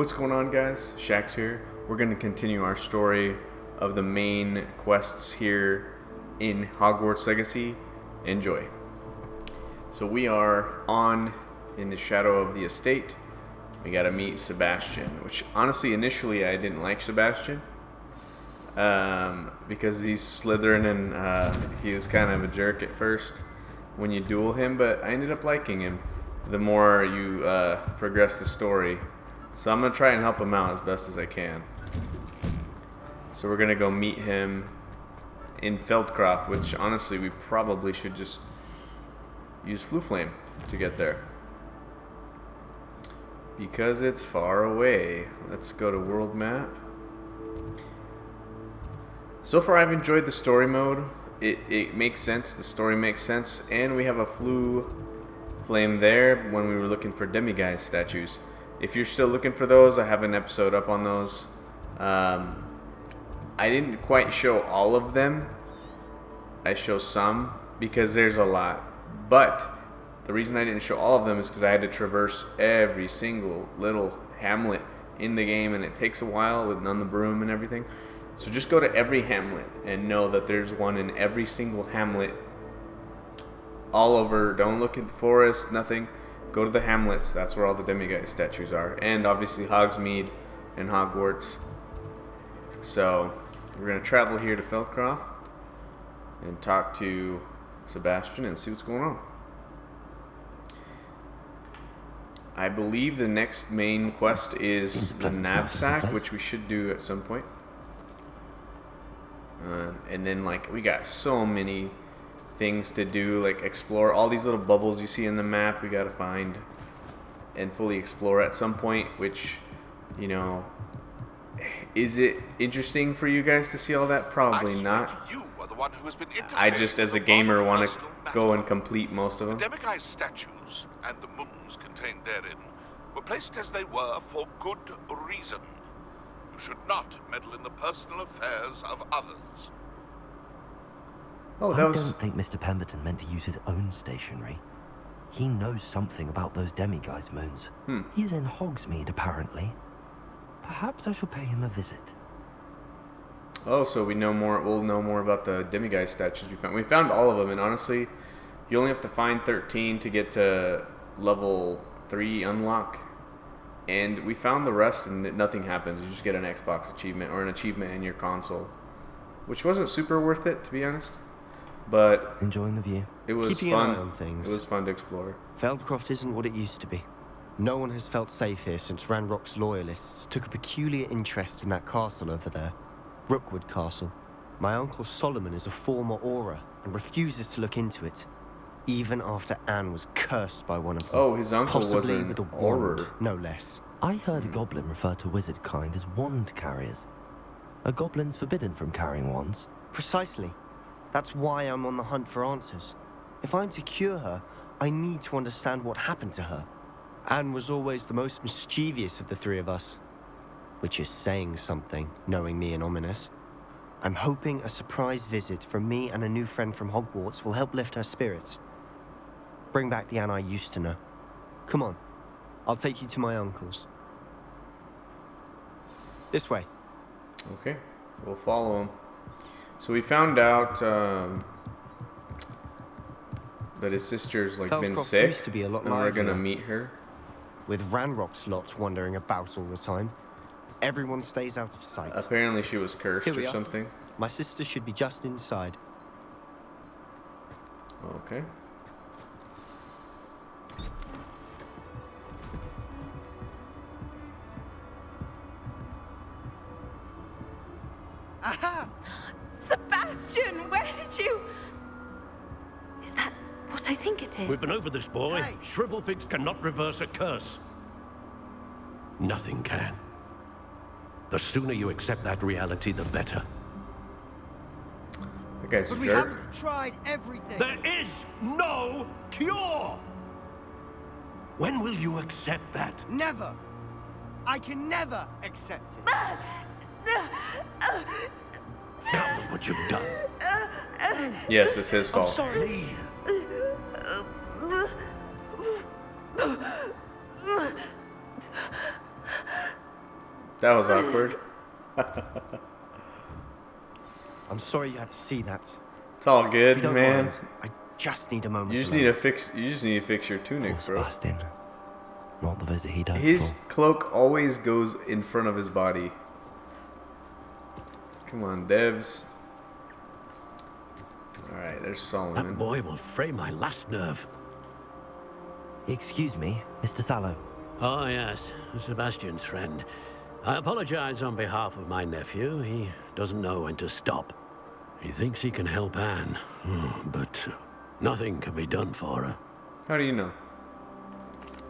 What's going on, guys? Shaxx here. We're going to continue our story of the main quests here in Hogwarts Legacy. Enjoy. So we are on in the shadow of the estate. We got to meet Sebastian, which honestly initially I didn't like Sebastian because he's Slytherin and he was kind of a jerk at first when you duel him, but I ended up liking him the more you progress the story. So I'm going to try and help him out as best as I can. So we're going to go meet him in Feldcroft, which honestly we probably should just use Fluflame to get there, because it's far away. Let's go to world map. So far I've enjoyed the story mode. It makes sense, the story makes sense, and we have a Fluflame there when we were looking for demiguise statues. If you're still looking for those, I have an episode up on those. I didn't quite show all of them. I show some because there's a lot. But the reason I didn't show all of them is because I had to traverse every single little hamlet in the game, and it takes a while with on the broom and everything. So just go to every hamlet and know that there's one in every single hamlet all over. Don't look at the forest, nothing. Go to the hamlets. That's where all the demiguise statues are. And obviously Hogsmeade and Hogwarts. So we're going to travel here to Feldcroft and talk to Sebastian and see what's going on. I believe the next main quest is the knapsack, which we should do at some point. And then we got so many things to do, like explore all these little bubbles you see in the map. We got to find and fully explore at some point, which, you know, is it interesting for you guys to see all that? Probably not. I just, as a gamer, want to go and complete most of them. The demiguise statues and the mums contained therein were placed as they were for good reason. You should not meddle in the personal affairs of others. I don't think Mr. Pemberton meant to use his own stationery. He knows something about those demiguise moons. He's in Hogsmeade, apparently. Perhaps I shall pay him a visit. Oh, so we know more. We'll know more about the demiguise statues we found. We found all of them, and honestly, you only have to find 13 to get to level 3 unlock. And we found the rest, and nothing happens. You just get an Xbox achievement or an achievement in your console, which wasn't super worth it, to be honest. But enjoying the view. It was Keeping fun. an eye on things. It was fun to explore. Feldcroft isn't what it used to be. No one has felt safe here since Ranrock's loyalists took a peculiar interest in that castle over there, Rookwood Castle. My uncle Solomon is a former Auror and refuses to look into it, even after Anne was cursed by one of them. Oh, his uncle was possibly an with a Auror. wand, no less. I heard a goblin refer to wizard kind as wand carriers. Are goblins forbidden from carrying wands? Precisely. That's why I'm on the hunt for answers. If I'm to cure her, I need to understand what happened to her. Anne was always the most mischievous of the three of us, which is saying something, knowing me and Ominous. I'm hoping a surprise visit from me and a new friend from Hogwarts will help lift her spirits. Bring back the Anne I used to know. Come on, I'll take you to my uncle's. This way. Okay, we'll follow him. So we found out that his sister's been sick, used to be a lot and we're gonna livelier. meet her. With Ranrock's lot wandering about all the time, everyone stays out of sight. Apparently she was cursed Here we or are. something. My sister should be just inside. Okay. Aha! Sebastian, where did you... Is that what I think it is? We've been over this, boy. Hey. Shrivelfigs cannot reverse a curse. Nothing can. The sooner you accept that reality, the better. That guy's a But we jerk. haven't tried everything. There is no cure! When will you accept that? Never. I can never accept it. Now look what you've done. Yes, it's his I'm fault. sorry. That was awkward. I'm sorry you had to see that. It's all If good, you don't man. mind, I just need a moment. You just alone. need to fix. You just need to fix your tunic, Poor bro. Sebastian. Not the visit he'd hoped His for. cloak always goes in front of his body. Come on, devs. Alright, there's Solomon. That boy will fray my last nerve. Excuse me, Mr. Sallow. Oh, yes, Sebastian's friend. I apologize on behalf of my nephew. He doesn't know when to stop. He thinks he can help Anne, but nothing can be done for her. How do you know?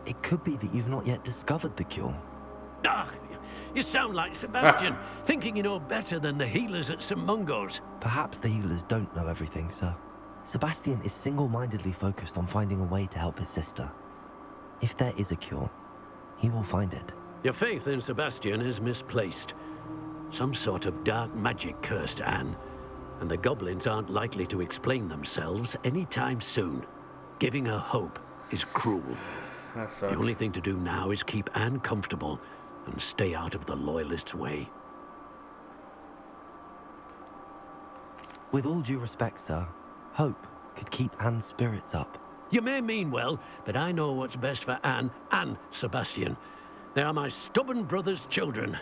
It could be that you've not yet discovered the cure. Ah, you sound like Sebastian, thinking you know better than the healers at St. Mungo's. Perhaps the healers don't know everything, sir. Sebastian is single-mindedly focused on finding a way to help his sister. If there is a cure, he will find it. Your faith in Sebastian is misplaced. Some sort of dark magic cursed Anne, and the goblins aren't likely to explain themselves anytime soon. Giving her hope is cruel. That sucks. The only thing to do now is keep Anne comfortable and stay out of the Loyalists' way. With all due respect, sir, hope could keep Anne's spirits up. You may mean well, but I know what's best for Anne and Sebastian. They are my stubborn brother's children.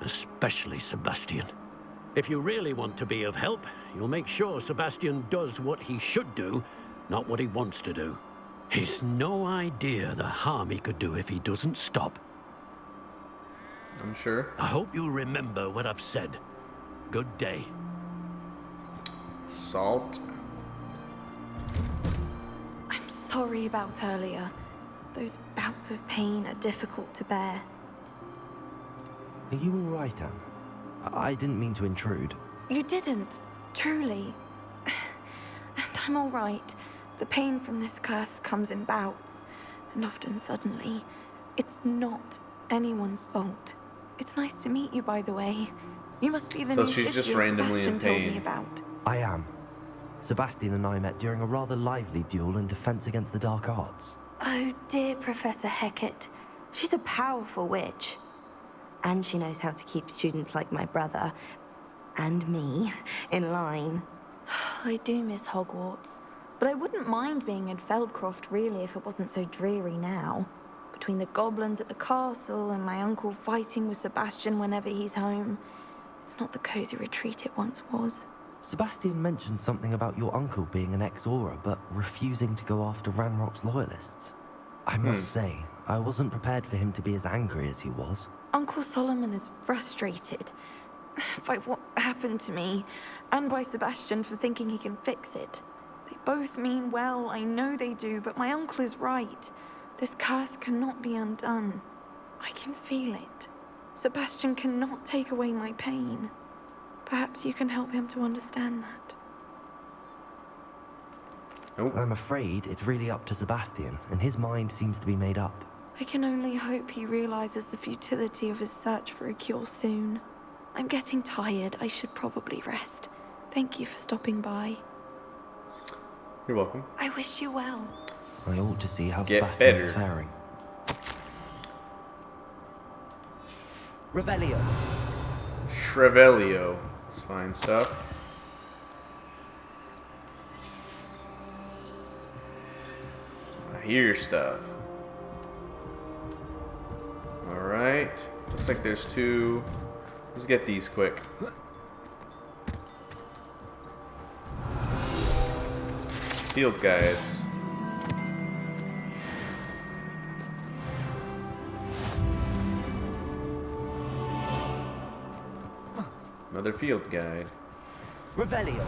Especially Sebastian. If you really want to be of help, you'll make sure Sebastian does what he should do, not what he wants to do. He's no idea the harm he could do if he doesn't stop. I'm sure. I hope you'll remember what I've said. Good day. Salt. I'm sorry about earlier. Those bouts of pain are difficult to bear. Are you all right, Anne? I didn't mean to intrude. You didn't, truly. And I'm all right. The pain from this curse comes in bouts, and often suddenly. It's not anyone's fault. It's nice to meet you, by the way. You must be the So new she's just 50th randomly Sebastian in told pain. me about. I am. Sebastian and I met during a rather lively duel in defense against the dark arts. Oh, dear Professor Hecat. She's a powerful witch. And she knows how to keep students like my brother, and me, in line. I do miss Hogwarts, but I wouldn't mind being in Feldcroft, really, if it wasn't so dreary now. Between the goblins at the castle and my uncle fighting with Sebastian whenever he's home, it's not the cozy retreat it once was. Sebastian mentioned something about your uncle being an ex-Aura, but refusing to go after Ranrock's loyalists. I must say, I wasn't prepared for him to be as angry as he was. Uncle Solomon is frustrated by what happened to me, and by Sebastian for thinking he can fix it. They both mean well, I know they do, but my uncle is right. This curse cannot be undone. I can feel it. Sebastian cannot take away my pain. Perhaps you can help him to understand that. Nope. I'm afraid it's really up to Sebastian, and his mind seems to be made up. I can only hope he realizes the futility of his search for a cure soon. I'm getting tired. I should probably rest. Thank you for stopping by. You're welcome. I wish you well. I ought to see how Get Sebastian's better. faring. Revelio. Shrevelio. That's fine stuff. I hear stuff. Alright. Looks like there's two. Let's get these quick. Field guides. Another field guide. Revelio.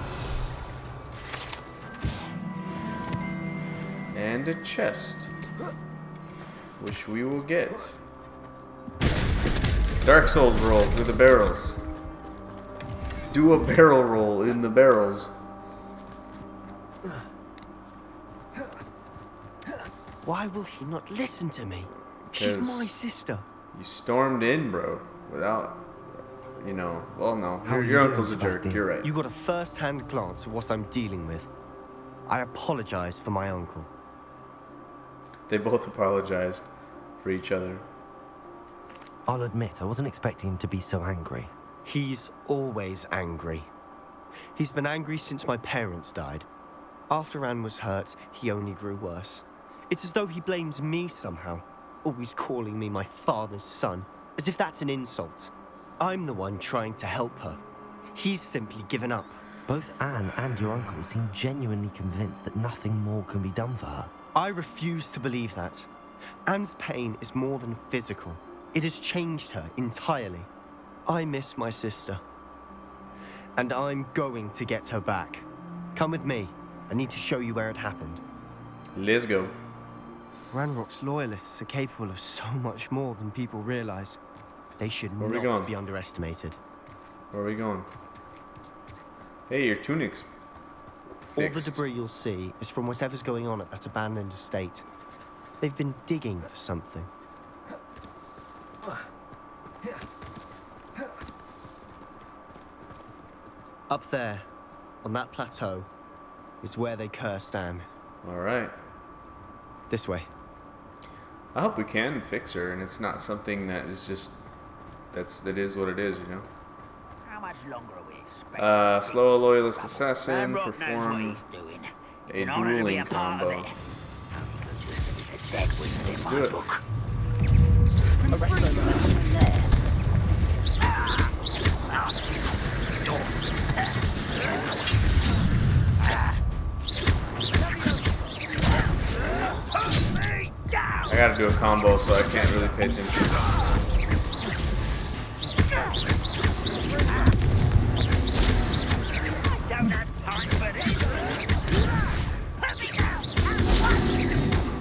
And a chest. Which we will get. Dark Souls roll through the barrels. Do a barrel roll in the barrels. Why will he not listen to me? She's Because- my sister. You stormed in, bro, without, you know, well, no. How are you Your doing, uncle's a jerk, Sebastian? you're right. You got a first-hand glance at what I'm dealing with. I apologize for my uncle. They both apologized for each other. I'll admit, I wasn't expecting him to be so angry. He's always angry. He's been angry since my parents died. After Anne was hurt, he only grew worse. It's as though he blames me somehow, always calling me my father's son, as if that's an insult. I'm the one trying to help her. He's simply given up. Both Anne and your uncle seem genuinely convinced that nothing more can be done for her. I refuse to believe that. Anne's pain is more than physical. It has changed her entirely. I miss my sister. And I'm going to get her back. Come with me. I need to show you where it happened. Let's go. Ranrock's loyalists are capable of so much more than people realize. They should Where we not going? be underestimated. Where are we going? Hey, your tunic's All the fixed. debris you'll see is from whatever's going on at that abandoned estate. They've been digging for something. Up there, on that plateau, is where they cursed Anne. Alright. This way. I hope we can fix her and it's not something that is just... that is what it is, you know? How much longer are we expecting? Slow loyalist assassin, Rock knows what perform he's doing. It's a an honor to be dueling a part of combo. it. There's a dead whistle in do my it. book. I gotta do a combo so I can't really pay attention. Don't have time for this.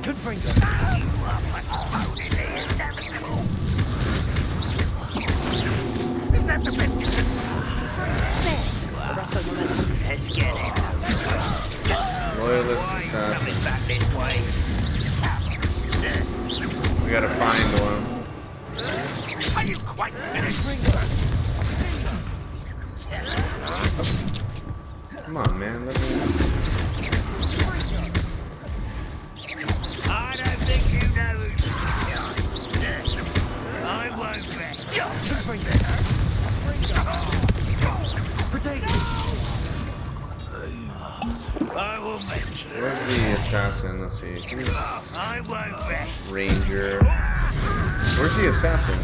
Confringo! You are postponing the inevitable. Is that the best you can do? Let's get it. Loyalist Coming assassin. back this way. We gotta find one. Are you quite finished? Come on, man. Let me... I don't think you know who. I won't bet. I will make you. Where's the assassin? Let's see. I won't bet. Ranger. Where's the assassin?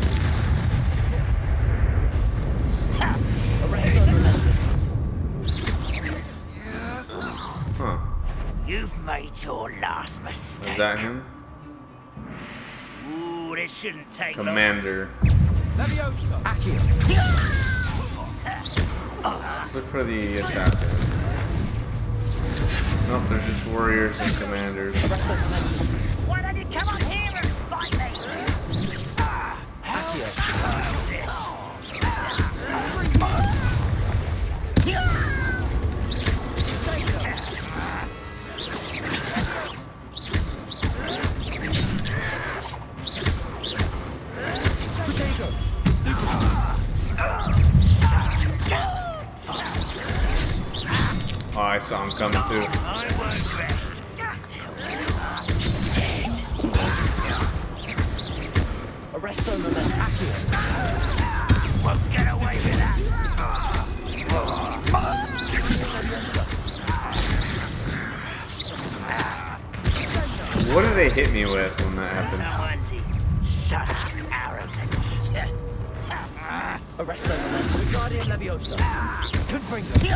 Huh. You've made your last mistake. Is that him? Ooh, this shouldn't take long. Commander. Let's look for the assassin. Nope, they're just warriors and commanders. Why don't you come on here and fight me? Oh, I saw him coming too. I won't rest. Arresto Accio. Won't get away with that. What do they hit me with when that happens? Someone's such arrogance. Arresto Wingardium Leviosa. Confringo.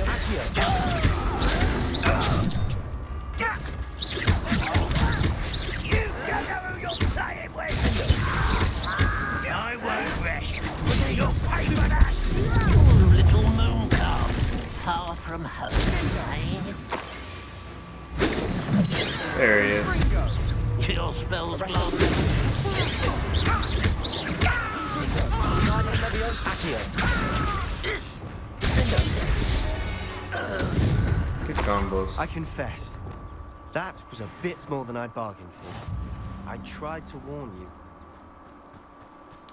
Accio. You don't know who you're playing with. I won't rest. You'll pay for that. You little moon calf. Far from home, eh? There he is. Your spell's blocked. Good combos. I confess, that was a bit more than I'd bargained for. I tried to warn you.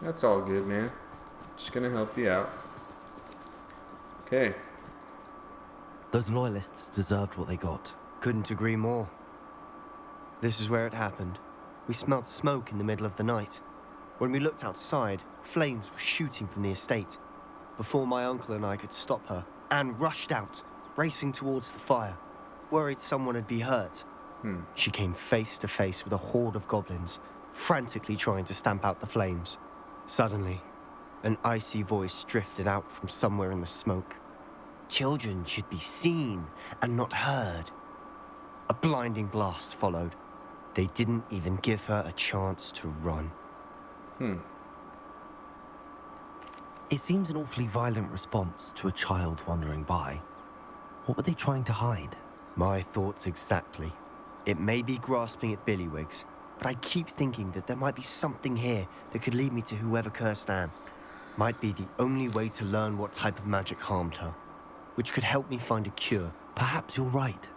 That's all good, man. Just gonna help you out. Okay. Those loyalists deserved what they got. Couldn't agree more. This is where it happened. We smelled smoke in the middle of the night. When we looked outside, flames were shooting from the estate. Before my uncle and I could stop her, Anne rushed out, racing towards the fire, worried someone had been hurt. She came face to face with a horde of goblins, frantically trying to stamp out the flames. Suddenly, an icy voice drifted out from somewhere in the smoke. Children should be seen and not heard. A blinding blast followed. They didn't even give her a chance to run. It seems an awfully violent response to a child wandering by. What were they trying to hide? My thoughts exactly. It may be grasping at Billywigs, but I keep thinking that there might be something here that could lead me to whoever cursed Anne. Might be the only way to learn what type of magic harmed her, which could help me find a cure. Perhaps you're right.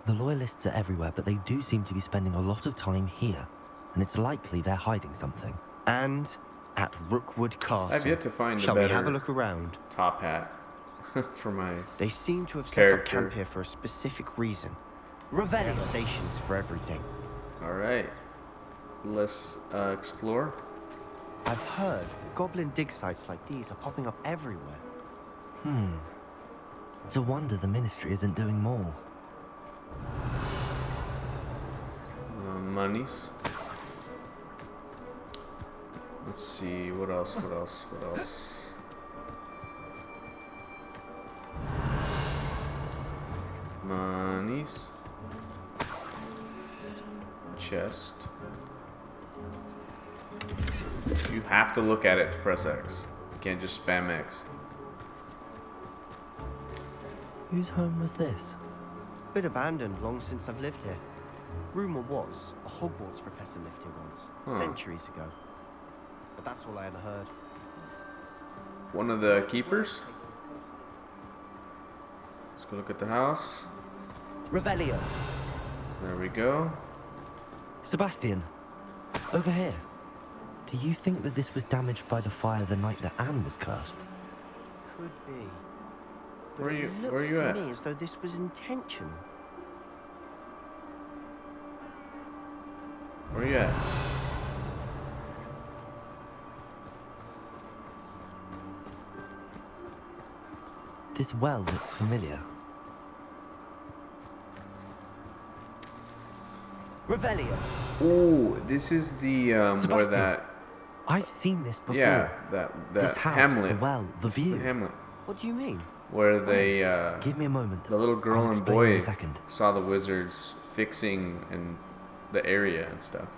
The Loyalists are everywhere, but they do seem to be spending a lot of time here, and it's likely they're hiding something. And at Rookwood Castle. I've yet to find Shall a better we have a look around? top hat for my They seem to have set up character. camp here for a specific reason. They Revelio. have stations for everything. All right, let's explore. I've heard that goblin dig sites like these are popping up everywhere. It's a wonder the Ministry isn't doing more. Monies. Let's see, what else? Monies. Chest. You have to look at it to press X. You can't just spam X. Whose home was this? Been abandoned long since I've lived here. Rumor was a Hogwarts professor lived here once, centuries ago. But that's all I ever heard. One of the keepers. Let's go look at the house. Revelio. There we go. Sebastian, over here. Do you think that this was damaged by the fire the night that Anne was cursed? Could be. Where are you? It Where are looks you to at? me as though this was intentional. Where are you at? This well looks familiar. Revelio. Oh, this is the where Sebastian. that I've seen this before. that This house, Hamlet. the well, the This is view. the Hamlet What do you mean? where they Give me a moment. the little girl I'll and explain in boy a second. saw the wizards fixing and the area and stuff.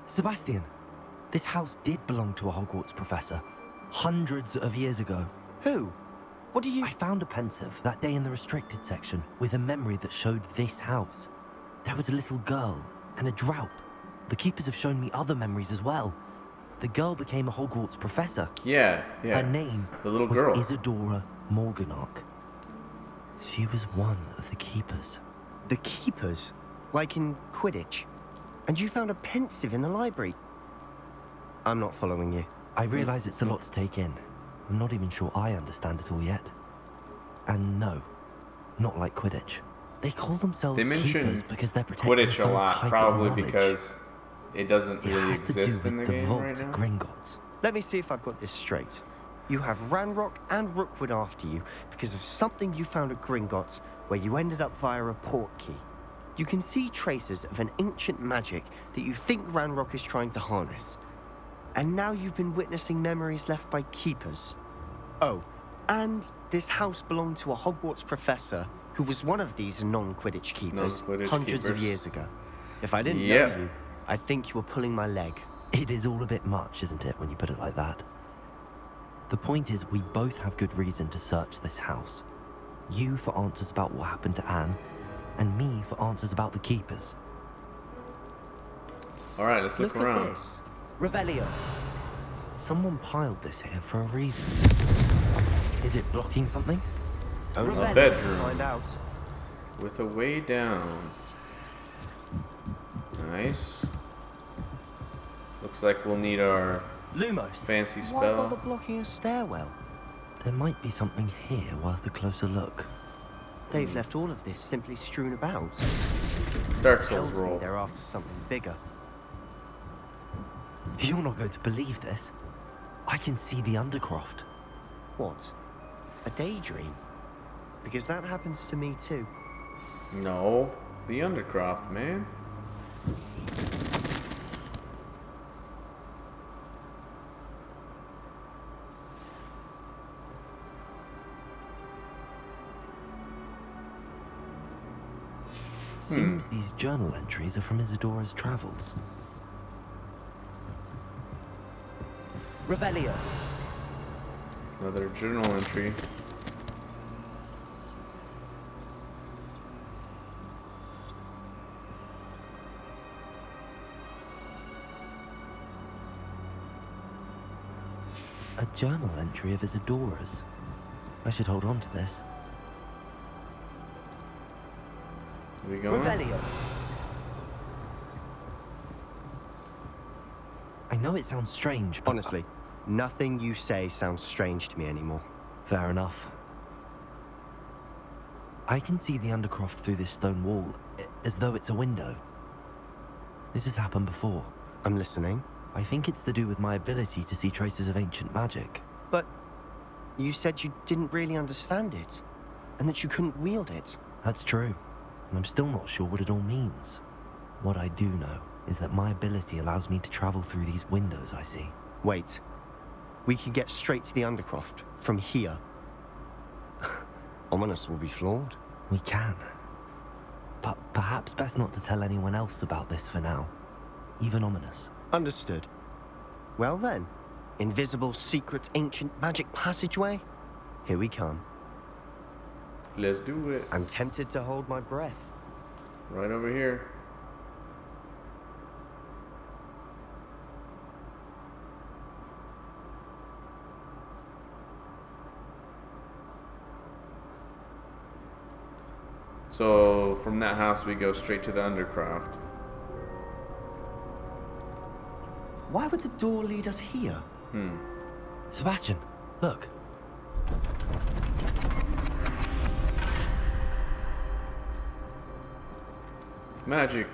Sebastian, this house did belong to a Hogwarts professor. Hundreds of years ago. Who? What do you... I found a pensive that day in the restricted section with a memory that showed this house. There was a little girl and a drought. The keepers have shown me other memories as well. The girl became a Hogwarts professor. Yeah. Her name The little was girl. Isadora Morganach. She was one of the keepers. The keepers? Like in Quidditch? And you found a pensive in the library? I'm not following you. I realize it's a lot to take in. I'm not even sure I understand it all yet. And no, not like Quidditch. They call themselves They mention keepers because they're protecting Quidditch a some lot, type probably of knowledge. because it doesn't It really has to do exist with in the the game vault right at now. Gringotts. Let me see if I've got this straight. You have Ranrock and Rookwood after you because of something you found at Gringotts where you ended up via a port key. You can see traces of an ancient magic that you think Ranrock is trying to harness. And now you've been witnessing memories left by keepers. Oh, and this house belonged to a Hogwarts professor who was one of these non-Quidditch keepers Non-Quidditch hundreds of keepers. years ago. If I didn't Yep. know you, I'd think you were pulling my leg. It is all a bit much, isn't it, when you put it like that? The point is, we both have good reason to search this house. You for answers about what happened to Anne, and me for answers about the keepers. All right, let's look around. At this. Revelio. Someone piled this here for a reason. Is it blocking something? Only A to bedroom find out. with a way down. Nice. Looks like we'll need our Lumos. fancy Why bother spell. blocking a stairwell? There might be something here worth a closer look. They've left all of this simply strewn about. Dark Souls Tells me roll. they're after something bigger. You're not going to believe this. I can see the Undercroft. What? A daydream? Because that happens to me too. No, the Undercroft, man. Seems these journal entries are from Isadora's travels. Revelio. Another journal entry. A journal entry of Isadora's. I should hold on to this. We going? Revelio. I know it sounds strange, but... Honestly, nothing you say sounds strange to me anymore. Fair enough. I can see the Undercroft through this stone wall, as though it's a window. This has happened before. I'm listening. I think it's to do with my ability to see traces of ancient magic. But you said you didn't really understand it, and that you couldn't wield it. That's true, and I'm still not sure what it all means. What I do know is that my ability allows me to travel through these windows I see. Wait. We can get straight to the Undercroft from here. Ominous will be flawed. We can. But perhaps best not to tell anyone else about this for now. Even Ominous. Understood. Well then, invisible, secret, ancient magic passageway? Here we come. Let's do it. I'm tempted to hold my breath. Right over here. So, from that house we go straight to the Undercroft. Why would the door lead us here? Sebastian, look. Magic.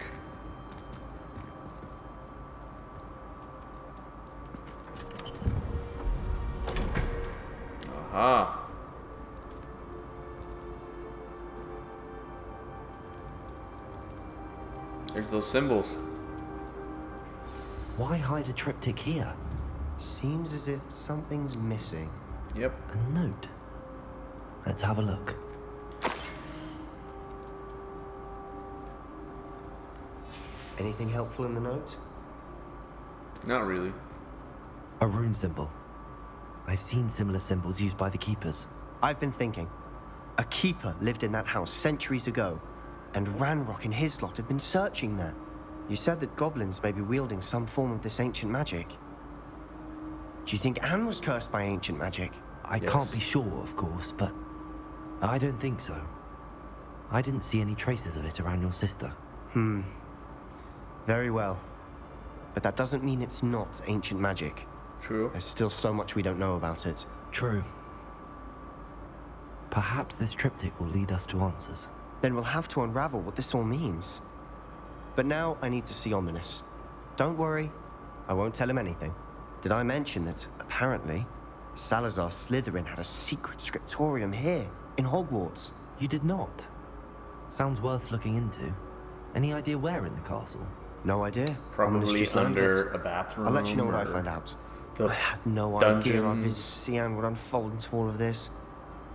Aha. There's those symbols. Why hide a triptych here? Seems as if something's missing. Yep. A note. Let's have a look. Anything helpful in the note? Not really. A rune symbol. I've seen similar symbols used by the keepers. I've been thinking. A keeper lived in that house centuries ago, and Ranrock and his lot have been searching there. You said that goblins may be wielding some form of this ancient magic. Do you think Anne was cursed by ancient magic? I Yes. can't be sure, of course, but I don't think so. I didn't see any traces of it around your sister. Very well. But that doesn't mean it's not ancient magic. True. There's still so much we don't know about it. True. Perhaps this triptych will lead us to answers. Then we'll have to unravel what this all means. But now I need to see Ominous. Don't worry, I won't tell him anything. Did I mention that, apparently, Salazar Slytherin had a secret scriptorium here, in Hogwarts? You did not. Sounds worth looking into. Any idea where in the castle? No idea. Ominous Probably just learned under it. a bathroom. I'll let you know what I or find out. the I have no idea our dungeons. visit to Cian would unfold into all of this.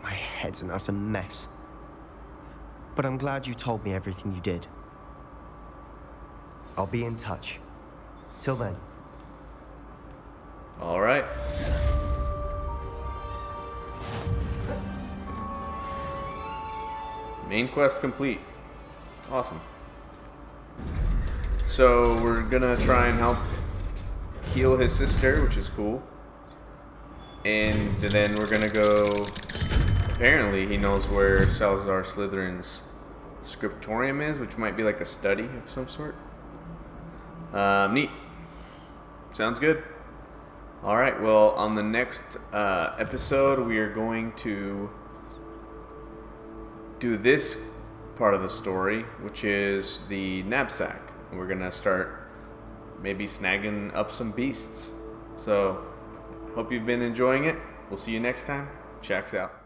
My head's an utter mess. But I'm glad you told me everything you did. I'll be in touch. Till then. All right. Main quest complete. Awesome. So we're gonna try and help heal his sister, which is cool. And then we're gonna go. Apparently, he knows where Salazar Slytherin's scriptorium is, which might be like a study of some sort. Neat. Sounds good. All right, well, on the next episode, we are going to do this part of the story, which is the knapsack. We're going to start maybe snagging up some beasts. So, hope you've been enjoying it. We'll see you next time. Shaxx out.